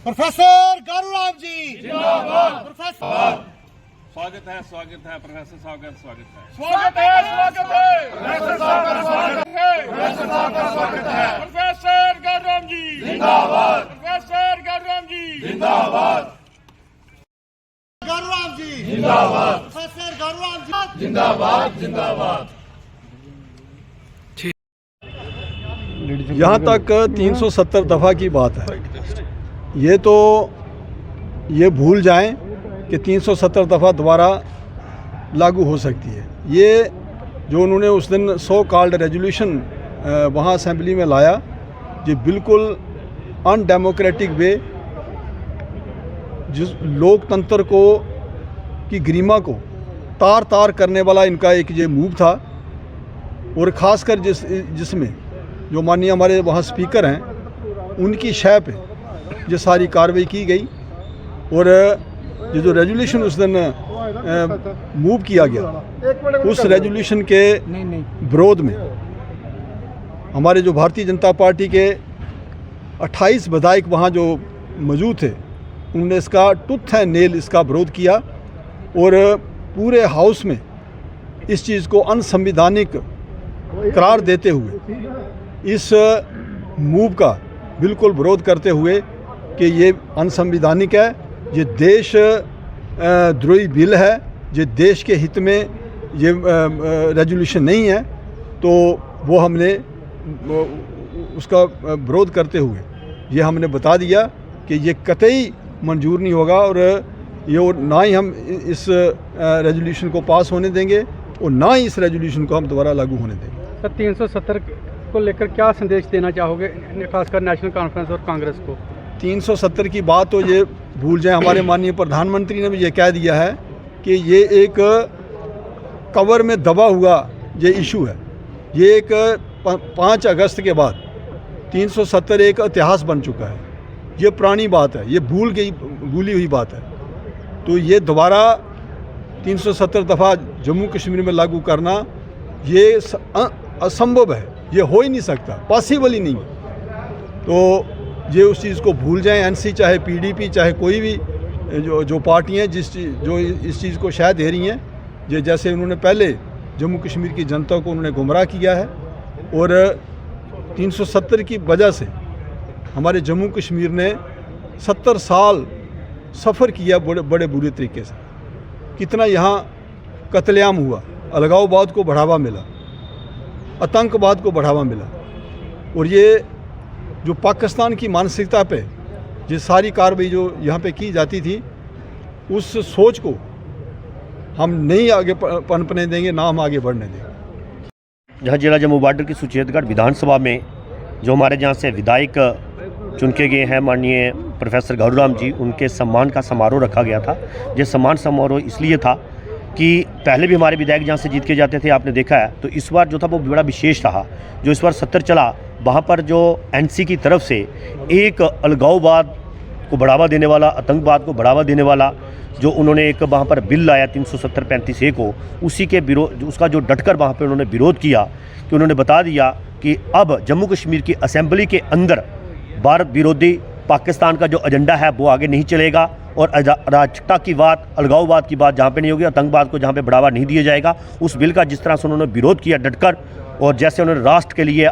Professor गारूराम जी जिंदाबाद। Professor स्वागत है प्रोफेसर साहब का स्वागत है प्रोफेसर साहब का स्वागत है प्रोफेसर गारूराम जी जिंदाबाद। प्रोफेसर गारूराम जी जिंदाबाद। गारूराम जी जिंदाबाद। प्रोफेसर गारूराम जी जिंदाबाद जिंदाबाद। यहाँ तक 370 दफ़ा की बात है, ये भूल जाएं कि 370 दफ़ा दोबारा लागू हो सकती है। ये जो उन्होंने उस दिन सो कॉल्ड रेजोल्यूशन वहाँ असेंबली में लाया, ये बिल्कुल अनडेमोक्रेटिक वे, जिस लोकतंत्र को की गरिमा को तार तार करने वाला इनका एक ये मूव था। और ख़ासकर जिसमें जो माननीय हमारे वहाँ स्पीकर हैं, उनकी शय पे ये सारी कार्रवाई की गई। और ये जो रेजोल्यूशन उस दिन मूव किया गया, उस रेजोल्यूशन के विरोध में हमारे जो भारतीय जनता पार्टी के 28 विधायक वहाँ जो मौजूद थे, उन्होंने इसका टूथ एंड नेल इसका विरोध किया और पूरे हाउस में इस चीज़ को अनसंवैधानिक करार देते हुए इस मूव का बिल्कुल विरोध करते हुए कि ये अनसंवैधानिक है, ये देश द्रोही बिल है, ये देश के हित में ये रेजोल्यूशन नहीं है। तो वो हमने उसका विरोध करते हुए ये हमने बता दिया कि ये कतई मंजूर नहीं होगा और ये ना ही हम इस रेजोल्यूशन को पास होने देंगे और ना ही इस रेजोल्यूशन को हम दोबारा लागू होने देंगे। सर, 370 को लेकर क्या संदेश देना चाहोगे, खासकर नेशनल कॉन्फ्रेंस और कांग्रेस को? 370 की बात तो ये भूल जाएं। हमारे माननीय प्रधानमंत्री ने भी ये कह दिया है कि ये एक कवर में दबा हुआ ये इशू है। ये एक 5 अगस्त के बाद 370 एक इतिहास बन चुका है। ये पुरानी बात है, ये भूली हुई बात है। तो ये दोबारा 370 दफ़ा जम्मू कश्मीर में लागू करना ये असंभव है, ये हो ही नहीं सकता, पॉसिबल ही नहीं है। तो ये उस चीज़ को भूल जाएं। एनसी चाहे पीडीपी चाहे कोई भी जो पार्टियाँ जो इस चीज़ को शायद दे रही हैं, ये जैसे उन्होंने पहले जम्मू कश्मीर की जनता को उन्होंने गुमराह किया है और 370 की वजह से हमारे जम्मू कश्मीर ने 70 साल सफ़र किया बड़े बुरे तरीके से। कितना यहाँ कत्लेआम हुआ, अलगाववाद को बढ़ावा मिला, आतंकवाद को बढ़ावा मिला। और ये जो पाकिस्तान की मानसिकता पे ये सारी कार्रवाई जो यहाँ पे की जाती थी, उस सोच को हम नहीं आगे पनपने देंगे, ना हम आगे बढ़ने देंगे। जहाँ जिला जम्मू बॉर्डर की सुचेतगढ़ विधानसभा में जो हमारे जहाँ से विधायक चुन के गए हैं माननीय प्रोफेसर गारूराम जी, उनके सम्मान का समारोह रखा गया था। ये सम्मान समारोह इसलिए था कि पहले भी हमारे विधायक जहाँ से जीत के जाते थे, आपने देखा है। तो इस बार जो था वो बड़ा विशेष रहा। जो इस बार 70 चला, वहाँ पर जो एनसी की तरफ से एक अलगाववाद को बढ़ावा देने वाला, आतंकवाद को बढ़ावा देने वाला जो उन्होंने एक वहाँ पर बिल लाया 370-35A को, उसी के विरोध, उसका जो डटकर वहाँ पर उन्होंने विरोध किया कि उन्होंने बता दिया कि अब जम्मू कश्मीर की असेंबली के अंदर भारत विरोधी पाकिस्तान का जो एजेंडा है वो आगे नहीं चलेगा और अराजकता की बात, अलगाववाद की बात जहाँ पे नहीं होगी, आतंकवाद को जहाँ पे बढ़ावा नहीं दिया जाएगा। उस बिल का जिस तरह से उन्होंने विरोध किया डटकर, और जैसे उन्होंने राष्ट्र के लिए,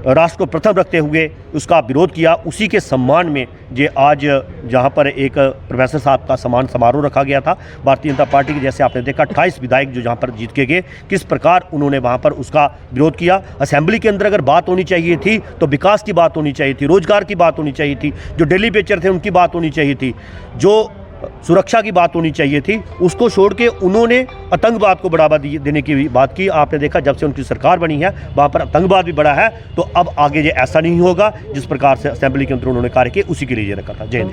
राष्ट्र को प्रथम रखते हुए उसका विरोध किया, उसी के सम्मान में ये आज जहाँ पर एक प्रोफेसर साहब का सम्मान समारोह रखा गया था। भारतीय जनता पार्टी के जैसे आपने देखा 28 विधायक जो जहाँ पर जीत के गए, किस प्रकार उन्होंने वहाँ पर उसका विरोध किया। असेंबली के अंदर अगर बात होनी चाहिए थी तो विकास की बात होनी चाहिए थी, रोजगार की बात होनी चाहिए थी, जो डेली बेचर थे उनकी बात होनी चाहिए थी, जो सुरक्षा की बात होनी चाहिए थी, उसको छोड़ के उन्होंने आतंकवाद को बढ़ावा देने की बात की। आपने देखा जब से उनकी सरकार बनी है वहाँ पर आतंकवाद भी बढ़ा है। तो अब आगे ये ऐसा नहीं होगा जिस प्रकार से असेंबली के अंदर उन्होंने कार्य किया, उसी के लिए ये रखा था। जय हिंद।